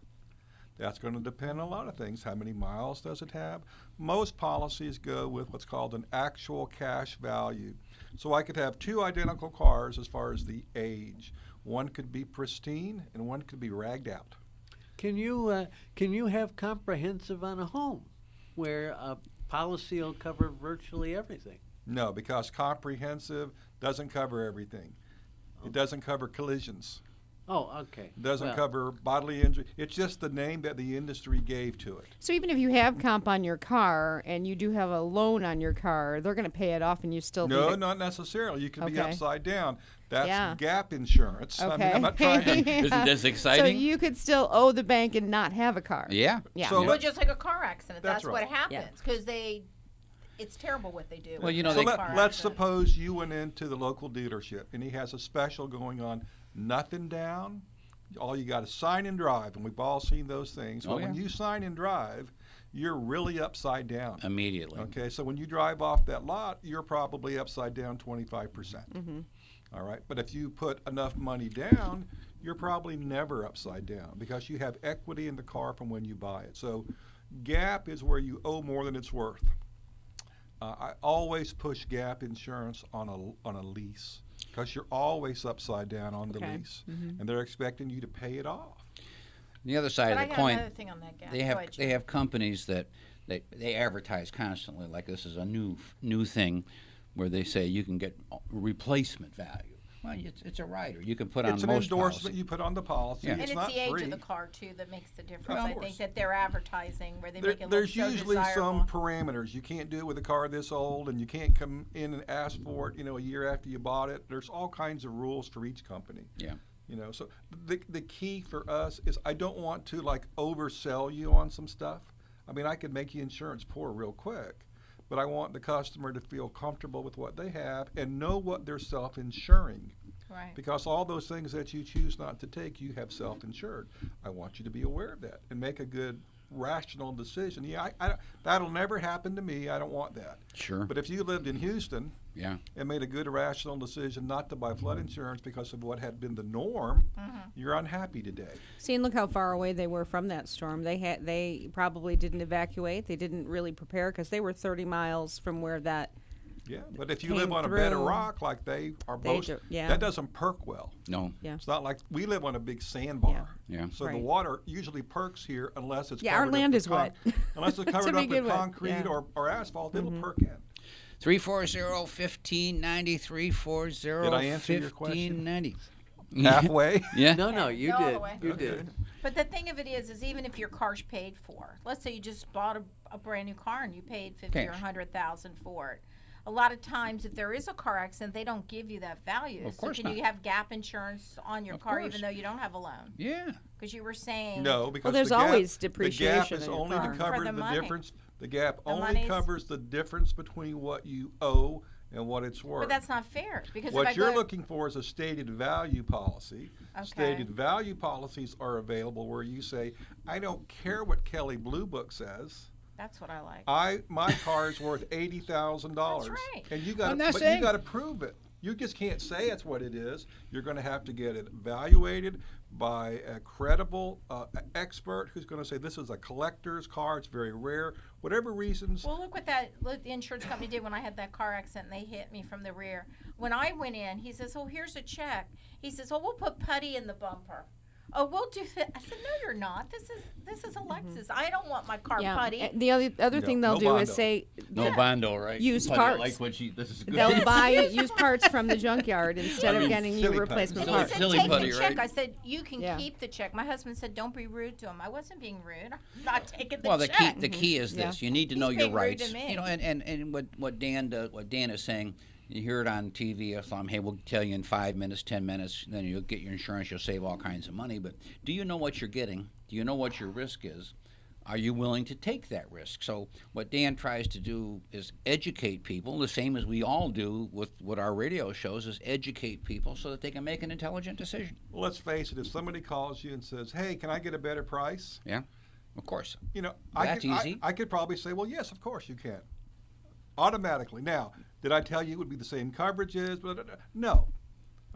That's going to depend on a lot of things. How many miles does it have? Most policies go with what's called an actual cash value. So I could have two identical cars as far as the age. One could be pristine and one could be ragged out. Can you have comprehensive on a home where a policy will cover virtually everything? No, because comprehensive doesn't cover everything. It doesn't cover collisions. Oh, okay. It doesn't Well, cover bodily injury. It's just the name that the industry gave to it. So even if you have comp on your car and you do have a loan on your car, they're going to pay it off and you still No, need it. not necessarily. You can be Okay. upside down. That's Yeah. gap insurance. I mean, Okay. I'm not trying to. Isn't this So exciting? you could still owe the bank and not have a car. Yeah. Yeah. So Well, just like a car accident. That's That's what right. happens because it's terrible what they do. Well, you know, So they- let's Car accident. suppose you went into the local dealership and he has a special going on, nothing down. All you got is sign and drive, and we've all seen those things. Oh, Well, when yeah. you sign and drive, you're really upside down. Immediately. Okay, so when you drive off that lot, you're probably upside down 25%. All right, but if you put enough money down, you're probably never upside down because you have equity in the car from when you buy it. So gap is where you owe more than it's worth. I always push gap insurance on a lease because you're always upside down on the Okay. lease, and they're expecting you to pay it off. The other side But I of the got coin, another thing on that, Gab. they Go have ahead, they Jim. have companies that they advertise constantly, like this is a new thing, where they say you can get replacement value. Well, it's a rider. You can put on It's an most endorsement policies. you put on the policy. Yeah. And It's it's not the age free. of the car too that makes the difference. Well, of I course. think that they're advertising where they There- make it look there's so usually desirable. some parameters. You can't do it with a car this old, and you can't come in and ask for it, a year after you bought it. There's all kinds of rules for each company. Yeah. So the key for us is I don't want to oversell you on some stuff. I mean, I could make you insurance poor real quick, but I want the customer to feel comfortable with what they have and know what they're self-insuring. Right. Because all those things that you choose not to take, you have self-insured. I want you to be aware of that and make a good, rational decision. Yeah, that'll never happen to me. I don't want that. Sure. But if you lived in Houston Yeah. and made a good, rational decision not to buy flood insurance because of what had been the norm, you're unhappy today. See, and look how far away they were from that storm. They probably didn't evacuate. They didn't really prepare because they were 30 miles from where that. Yeah, but if you Came live on a bed of through. rock like they are They most, do, yeah. that doesn't perk well. No. Yeah. It's not like we live on a big sandbar. Yeah. So the Right. water usually perks here unless it's Yeah, covered our up land with is wet. Unless it's To covered up begin with with, concrete yeah. or asphalt, it'll perk in. 340-1590, 340-1590. Did I answer your question? Halfway. Yeah. No, you All the did. way. You did. But the thing of it is even if your car's paid for, let's say you just bought a brand new car and you paid 50 or Cash. 100,000 for it. A lot of times, if there is a car accident, they don't give you that value. Of course so can not. you have gap insurance on your Of car course. even though you don't have a loan? Yeah. Because you were saying No, because there's the gap, always the gap depreciation is in your only to car. cover For the the money. difference. The gap only money's- covers the difference between what you owe and what it's worth. But that's not fair because if I What you're go, looking for is a stated value policy. Okay. Stated value policies are available where you say, I don't care what Kelly Blue Book says. that's what I like. My car is worth $80,000. That's right. And you I'm got not but saying- you got to prove it. You just can't say it's what it is. You're going to have to get it evaluated by a credible expert who's going to say this is a collector's car. It's very rare. Whatever reasons. Well, look what the insurance company did when I had that car accident and they hit me from the rear. When I went in, he says, "Oh, here's a check." He says, "Oh, we'll put putty in the bumper." Oh, we'll do that. I said, no, you're not. This is a Lexus. I don't want my car Yeah. putty. The other thing they'll no do is bondo. say No bondo, right? Used Putty, parts. Like what this is good. they'll buy used parts from the junkyard instead of getting you silly replacement putty. He parts. said, Silly take putty, the check. right? I said, you can Yeah. keep the check. My husband said, don't be rude to him. I wasn't being rude. I'm not taking the Well, check. the key is Yeah. this: you need to know He's your being rude to rights. me. You know, and what Dan is saying. You hear it on TV. Hey, we'll tell you in 5 minutes, 10 minutes. Then you'll get your insurance. You'll save all kinds of money. But do you know what you're getting? Do you know what your risk is? Are you willing to take that risk? So what Dan tries to do is educate people, the same as we all do with what our radio shows, is educate people so that they can make an intelligent decision. Well, let's face it. If somebody calls you and says, "Hey, can I get a better price?" Yeah, of course. You know, That's easy. I could probably say, "Well, yes, of course you can." Automatically. Now, did I tell you it would be the same coverages? No.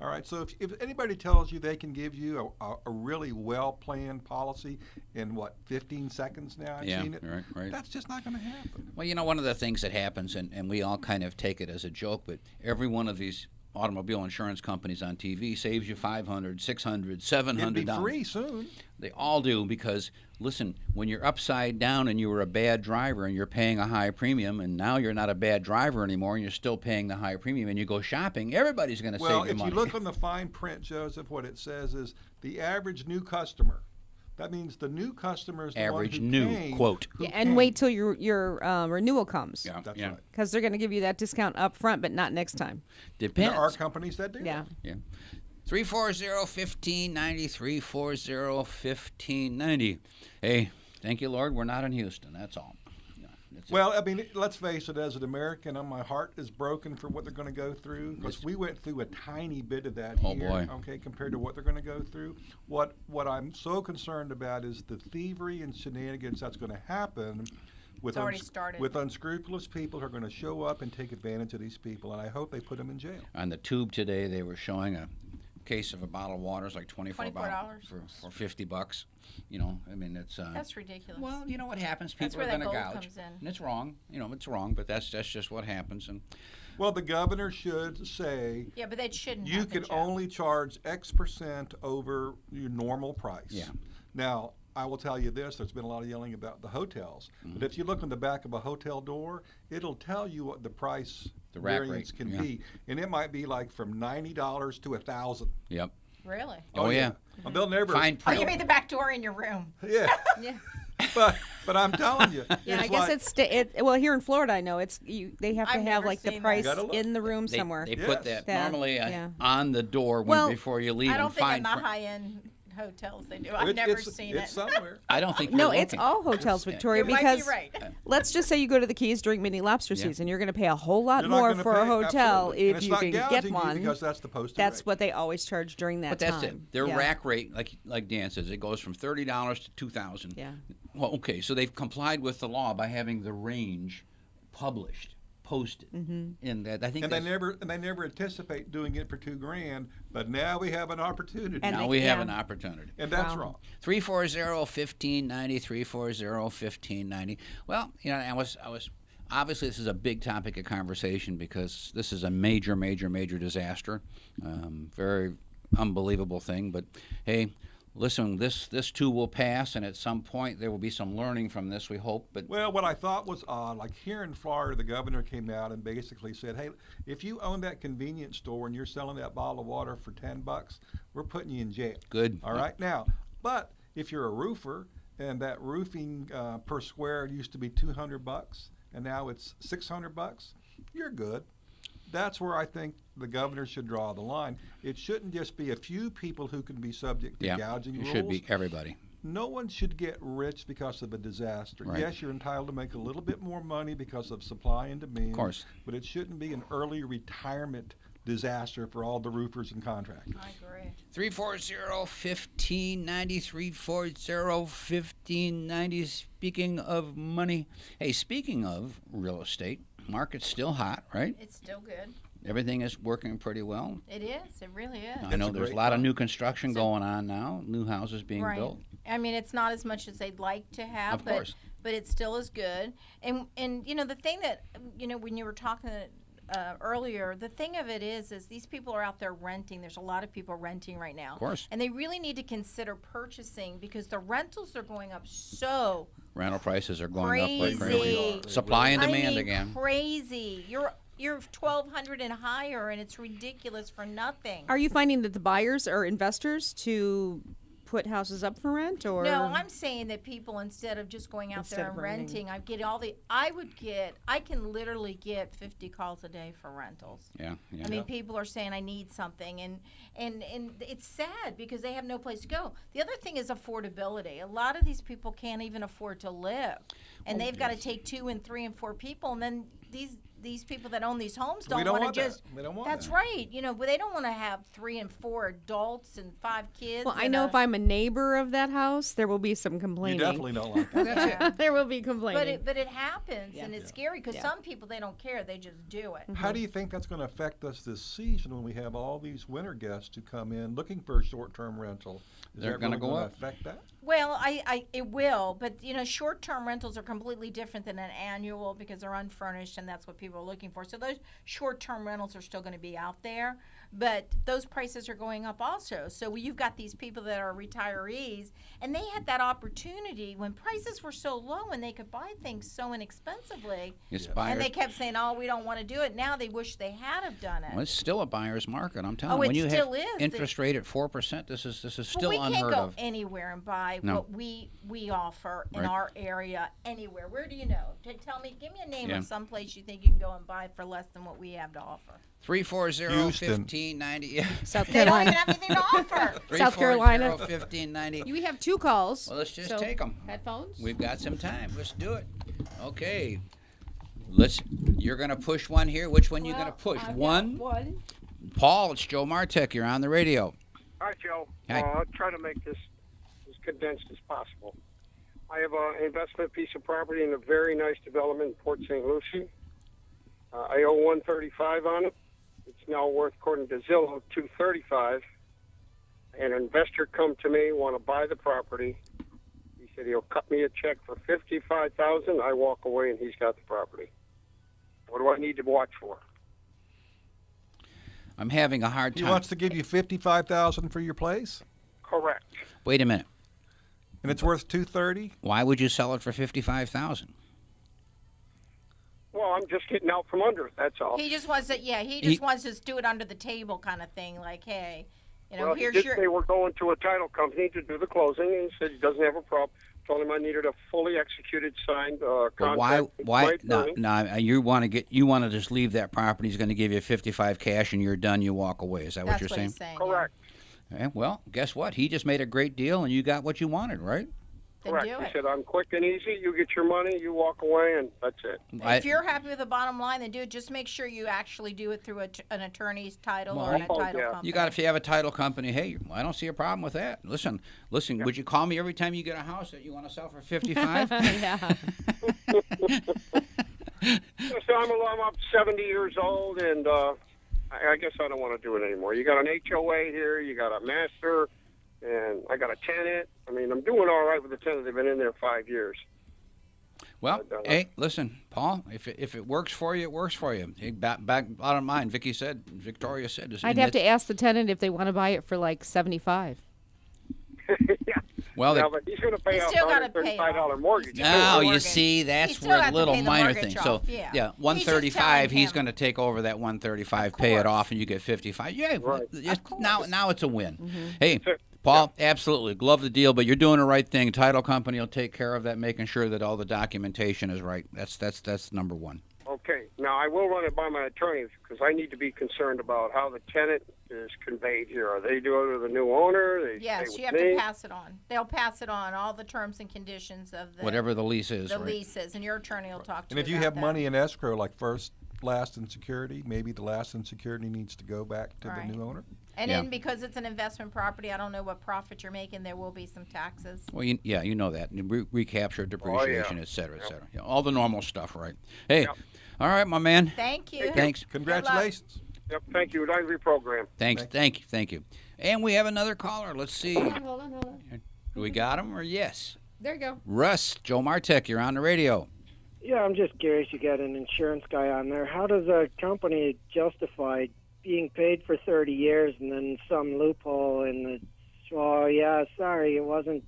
All right. So if anybody tells you they can give you a really well planned policy in 15 seconds now, I've Yeah, seen it. right. That's just not going to happen. Well, you know, one of the things that happens, and we all kind of take it as a joke, but every one of these automobile insurance companies on TV saves you $500, $600, $700. It'll be free soon. They all do because, listen, when you're upside down and you were a bad driver and you're paying a high premium, and now you're not a bad driver anymore and you're still paying the high premium, and you go shopping, everybody's going to save Well, you if money. you look on the fine print, Joseph, what it says is the average new customer. That means the new customer is the Average one who new, came, quote. who Yeah, and came. wait till your renewal comes. Yeah, That's yeah. right. Because they're going to give you that discount up front, but not next time. Depends. There are companies that do. Yeah. Yeah. 340-1590, 340-1590. Hey, thank you, Lord, we're not in Houston. That's all. No, that's it. Well, I mean, let's face it. As an American, my heart is broken for what they're going to go through because we went through a tiny bit of that Oh, here. boy. Okay, compared to what they're going to go through. What I'm so concerned about is the thievery and shenanigans that's going to happen. With It's already started. With unscrupulous people who are going to show up and take advantage of these people, and I hope they put them in jail. On the tube today, they were showing a case of a bottle of water is like $24 for $50. You know, I mean, it's That's ridiculous. well, you know what happens. That's People where are that going to gold gouge, comes in. and it's wrong. You know, it's wrong, but that's just what happens. And Well, the governor should say Yeah, but that shouldn't you happen, can Joe. only charge X percent over your normal price. Yeah. Now, I will tell you this, there's been a lot of yelling about the hotels. Mm-hmm. But if you look on the back of a hotel door, it'll tell you what the price The rack variance rate, can yeah. be. And it might be like from $90 to $1,000. yep. Really? Oh, yeah. They'll never. Fine Or print. you made the back door in your room. Yeah. Yeah. But I'm telling you. Yeah, I it's guess like, it's well here in Florida. I know they have to I've have never like the seen that. price Gotta look. in the room They, somewhere. they Yes. put that Yeah, normally yeah. on the door Well, before you leave. I don't and think in fine the print. high-end hotels they do. I've it- never it's, seen it's it. somewhere. I don't think. No, you're it's looking. all hotels, Yeah. Victoria, You might because be right. let's just say you go to the Keys during mini lobster Yeah. season, you're going to pay a whole lot You're not more gonna for a pay- hotel absolutely. And if it's you not can get gouging you one. because that's the posted That's rate. what they always charge during that But that's time. it. Their Yeah. rack rate, like Dan says, it goes from $30 to $2,000. Yeah. Well, okay, so they've complied with the law by having the range published, posted. Mm-hmm. In that, I think And they that's- never anticipate doing it for $2,000, but now we have an opportunity. And now they- we have yeah. an opportunity. And that's Wow. wrong. 340-1590, 340-1590. Well, you know, I was obviously this is a big topic of conversation because this is a major disaster, very unbelievable thing. But hey, listen, this too will pass, and at some point there will be some learning from this. We hope. But Well, what I thought was odd, like here in Florida, the governor came out and basically said, hey, if you own that convenience store and you're selling that bottle of water for $10, we're putting you in jail. Good. All right. Now, but if you're a roofer and that roofing per square used to be $200 and now it's $600, you're good. That's where I think the governor should draw the line. It shouldn't just be a few people who can be subject to yeah, gouging it rules. should be everybody. No one should get rich because of a disaster. Right. Yes, you're entitled to make a little bit more money because of supply and demand. Of course. But it shouldn't be an early retirement disaster for all the roofers and contractors. I agree. 340-1590, 340-1590. Speaking of money, hey, speaking of real estate, market's still hot, right? It's still good. Everything is working pretty well. It is. It really is. I know a there's a great lot of time. new construction going on now, new houses being Right. built. I mean, it's not as much as they'd like to have, Of course. but it still is good. And you know the thing that you know when you were talking earlier, the thing of it is these people are out there renting. There's a lot of people renting right now. Of course. And they really need to consider purchasing because the rentals are going up so rental prices are going up like crazy. crazy. Supply and demand I mean, again. Crazy. You're $1,200 and higher, and it's ridiculous for nothing. Are you finding that the buyers are investors to put houses up for rent, or no? I'm saying that people, instead of just going out Instead there of and renting. renting, I can literally get 50 calls a day for rentals. Yeah. I mean, people are saying I need something, and it's sad because they have no place to go. The other thing is affordability. A lot of these people can't even afford to live, and they've got to take 2 and 3 and 4 people, and then these people that own these homes don't want to just. They don't want That's that. right. But they don't want to have 3 and 4 adults and 5 kids. Well, I and know if I'm a neighbor of that house, there will be some You complaining. definitely don't like that. Yeah. There will be complaining. But it happens, and it's scary because Yeah. some people, they don't care. They just do it. How do you think that's going to affect us this season when we have all these winter guests who come in looking for a short-term rental? Is They're that gonna really go gonna up. affect that? Well, it will, but short-term rentals are completely different than an annual because they're unfurnished, and that's what people are looking for. So those short-term rentals are still going to be out there, but those prices are going up also. So you've got these people that are retirees, and they had that opportunity when prices were so low and they could buy things so inexpensively. It's And buyers. they kept saying, "Oh, we don't want to do it." Now they wish they had have done it. Well, it's still a buyer's market. I'm telling Oh, you. When it you still have is. interest rate at 4%, this is But still we can't unheard go of. anywhere and buy No. what we offer in Right. our area anywhere. Where do you know? Tell me, give me a name Yeah. of some place you think you can go and buy for less than what we have to offer. 340-1590. Yeah. South They don't even Carolina. have anything to offer. South Carolina. 340-1590. We have 2 calls. Well, let's just so take them. Headphones. We've got some time. Let's do it. Okay. You're going to push one here. Which one you going to push? One? Paul, it's Joe Martek. You're on the radio. Hi, Joe. Hi. I'll try to make this as condensed as possible. I have an investment piece of property in a very nice development in Port St. Lucie. I owe $135 on it. It's now worth, according to Zillow, $235. An investor come to me, want to buy the property. He said he'll cut me a check for $55,000. I walk away, and he's got the property. What do I need to watch for? I'm having a hard He time. wants to give you $55,000 for your place, Correct. Wait a minute. and it's worth $230. Why would you sell it for $55,000? Well, I'm just getting out from under it, that's all. He just wants to, he just wants to do it under the table kind of thing. Like, hey, Well, he here's did your. say we're going to a title company to do the closing, and he said he doesn't have a problem. Told him I needed a fully executed signed But contract. with why? my No, attorney. no. You want to just leave that property. He's going to give you 55 cash, and you're done. You walk away. Is that That's what you're what saying? he's saying. Correct. Well, guess what? He just made a great deal, and you got what you wanted, right? Then Correct. do He it. said I'm quick and easy. You get your money, you walk away, and that's it. If you're happy with the bottom line, then do it. Just make sure you actually do it through an attorney's title or in a Oh, title yeah. company. You got if you have a title company. Hey, I don't see a problem with that. Listen. Would you call me every time you get a house that you want to sell for 55? Yeah. So I'm up 70 years old, and I guess I don't want to do it anymore. You got an HOA here, you got a master, and I got a tenant. I mean, I'm doing all right with the tenant. They've been in there 5 years. Well, hey, listen, Paul. If it works for you, it works for you. Hey, back bottom line, Victoria said. I'd have to ask the tenant if they want to buy it for like 75. Yeah. Well, Yeah, but he's going to pay He's out still gotta pay it $135 off. mortgage. now you mortgage. see He that's still where has a to little pay the minor mortgage thing. So off, yeah. He's just 135. telling He's him. going to take over that 135, pay it off, and you get 55. Yeah, Right. now it's a win. Mm-hmm. Hey, Paul, absolutely love the deal, but you're doing the right thing. Title company will take care of that, making sure that all the documentation is right. That's number one. Okay. Now, I will run it by my attorney because I need to be concerned about how the tenant is conveyed here. Are they doing it to the new owner? They Yes, stay you with have me? to pass it on. They'll pass it on, all the terms and conditions of the Whatever the lease is, the right? leases, and your attorney will talk to And you if you about have that. money in escrow, like first, last, and security, maybe the last and security needs to go back to Right. the new owner. And Yeah. then because it's an investment property, I don't know what profit you're making. There will be some taxes. Well, you know that. Recapture, depreciation, yeah. et cetera, et cetera. Yeah, all the normal stuff, right? Hey, all right, my man. Thank you. Thanks. Congratulations. Yep. Thank you. Nice reprogram. Thanks. Thank you. And we have another caller. Let's see. Hold on. Do we got him or yes? There you go. Russ, Joe Martek, you're on the radio. Yeah, I'm just curious. You got an insurance guy on there. How does a company justify being paid for 30 years and then some loophole in the, oh, yeah, sorry, it wasn't,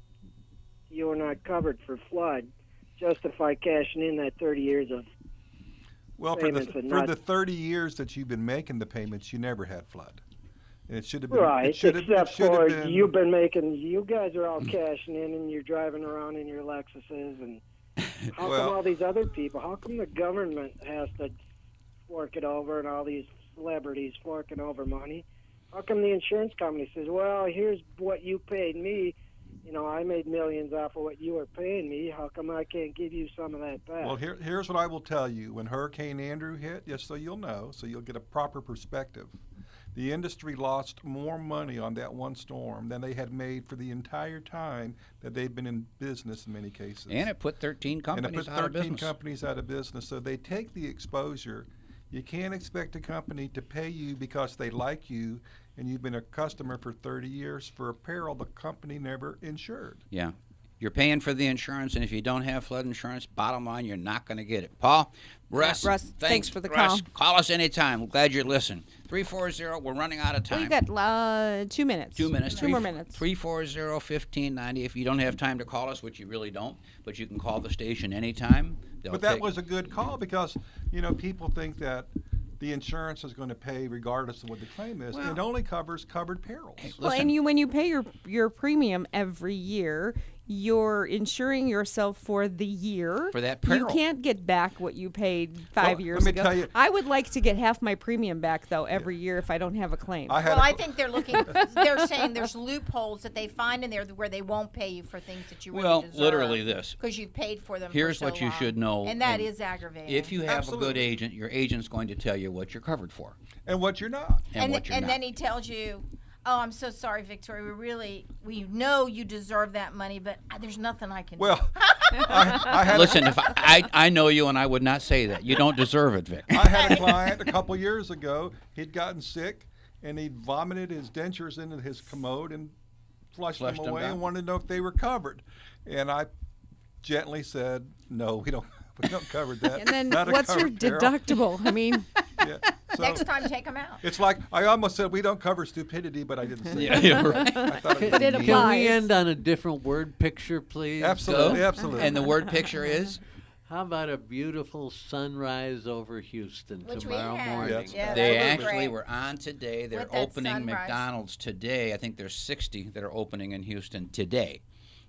you were not covered for flood, justify cashing in that 30 years of Well, for the 30 years that you've been making the payments, you never had flood. And it should have been right. Except for been, you guys are all cashing in and you're driving around in your Lexuses, and how come all these other people? How come the government has to fork it over, and all these celebrities forking over money? How come the insurance company says, "Well, here's what you paid me. You know, I made millions off of what you were paying me. How come I can't give you some of that back?" Well, here's what I will tell you. When Hurricane Andrew hit, just so you'll know, so you'll get a proper perspective, the industry lost more money on that one storm than they had made for the entire time that they've been in business in many cases. And it put 13 companies out of business. 13 companies out of business. So they take the exposure. You can't expect a company to pay you because they like you and you've been a customer for 30 years for a peril the company never insured. Yeah. You're paying for the insurance, and if you don't have flood insurance, bottom line, you're not going to get it. Paul, Russ, thanks for the Russ, call. Call us anytime. We're glad you're listening. 340, we're running out of time. Well, you got 2 minutes. 2 minutes. 2 more minutes. 340-1590. If you don't have time to call us, which you really don't, but you can call the station anytime. But that was a good call because, you know, people think that the insurance is going to pay regardless of what the claim is. Well, it only covers covered perils. Well, and when you pay your premium every year, you're insuring yourself for the year. For that peril. You can't get back what you paid 5 years ago. Tell you, I would like to get half my premium back, though, every year if I don't have a claim. I think they're saying there's loopholes that they find in there where they won't pay you for things that you really deserve. Well, literally this. Because you've paid for them Here's for so what you long. should know. And that is aggravating. If you have a good agent, your agent's going to tell you what you're covered for. And what you're not. And what you're not. And then he tells you, "Oh, I'm so sorry, Victoria. We know you deserve that money, but there's nothing I can do." Well, listen, if I know you, and I would not say that. You don't deserve it, Vic. I had a client a couple years ago. He'd gotten sick, and he'd vomited his dentures into his commode and flushed them away and wanted to know if they were covered. And I gently said, "No, we don't cover that." And then what's your deductible? I mean... Yeah. So next time, take them out. It's like I almost said we don't cover stupidity, but I didn't say that. Yeah, right. I thought but it Can applies. we end on a different word picture, please? Absolutely, absolutely. And the word picture is? How about a beautiful sunrise over Houston Which tomorrow we had. morning? Yeah, They that was actually great. were on today. They're With that opening sunrise. McDonald's today. I think there's 60 that are opening in Houston today,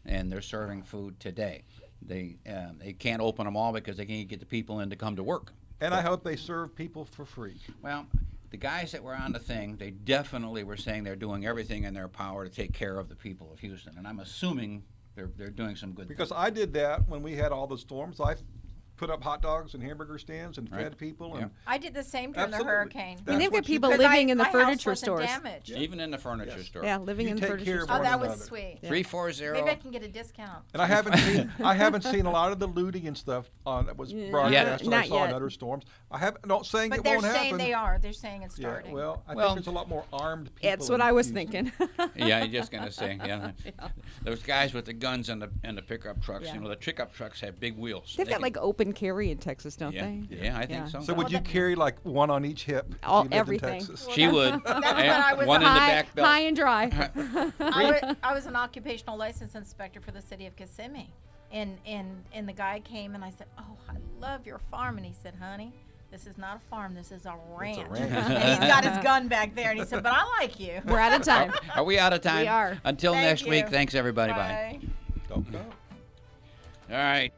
and they're serving food today. They can't open them all because they can't get the people in to come to work. And I hope they serve people for free. Well, the guys that were on the thing, they definitely were saying they're doing everything in their power to take care of the people of Houston, and I'm assuming they're doing some good Because things. I did that when we had all the storms. I put up hot dogs and hamburger stands and fed people. And I did the same during the Absolutely. hurricane. I mean, they've got what you people do. living in the my house furniture wasn't stores. damaged. Even in the furniture store. Yeah, living You in the take furniture care of stores. Oh, that one was another. sweet. 340. Maybe I can get a discount. And I haven't seen a lot of the looting and stuff on that was broadcast that not I saw in yet. other storms. I haven't not saying But it they're won't saying happen. they are. They're saying it's Yeah, starting. well, I Well, think there's a lot more armed people. That's what in I was Houston. thinking. Yeah, you're just gonna say, yeah. Those guys with the guns and the pickup trucks. Yeah. You know, the pickup trucks have big wheels. They've They got can- like open carry in Texas, don't yeah, they? yeah, I think so. So would you carry like one on each hip? if All- you lived everything. In Texas? She would. That's when And I was one in the high, back belt. high and dry. I was an occupational license inspector for the city of Kissimmee, and the guy came and I said, "Oh, I love your farm," and he said, "Honey, this is not a farm. This is a ranch." ranch. And he's got his gun back there, and he said, "But I like you." We're out of time. Are we out of time? We are. Until Thank next you. week. Thanks everybody. Bye. Don't go. All right.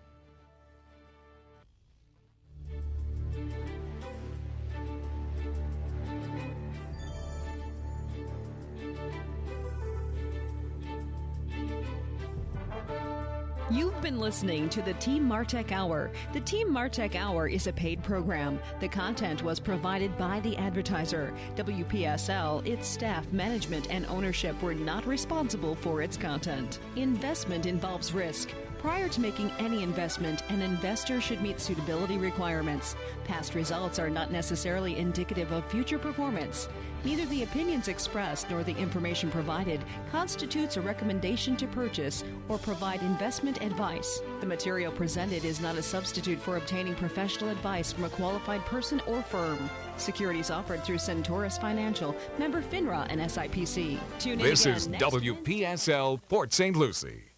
You've been listening to the Team Martek Hour. The Team Martek Hour is a paid program. The content was provided by the advertiser. WPSL, its staff, management, and ownership were not responsible for its content. Investment involves risk. Prior to making any investment, an investor should meet suitability requirements. Past results are not necessarily indicative of future performance. Neither the opinions expressed nor the information provided constitutes a recommendation to purchase or provide investment advice. The material presented is not a substitute for obtaining professional advice from a qualified person or firm. Securities offered through Centaurus Financial, member FINRA and SIPC. Tune in This again is next WPSL Port St. Lucie.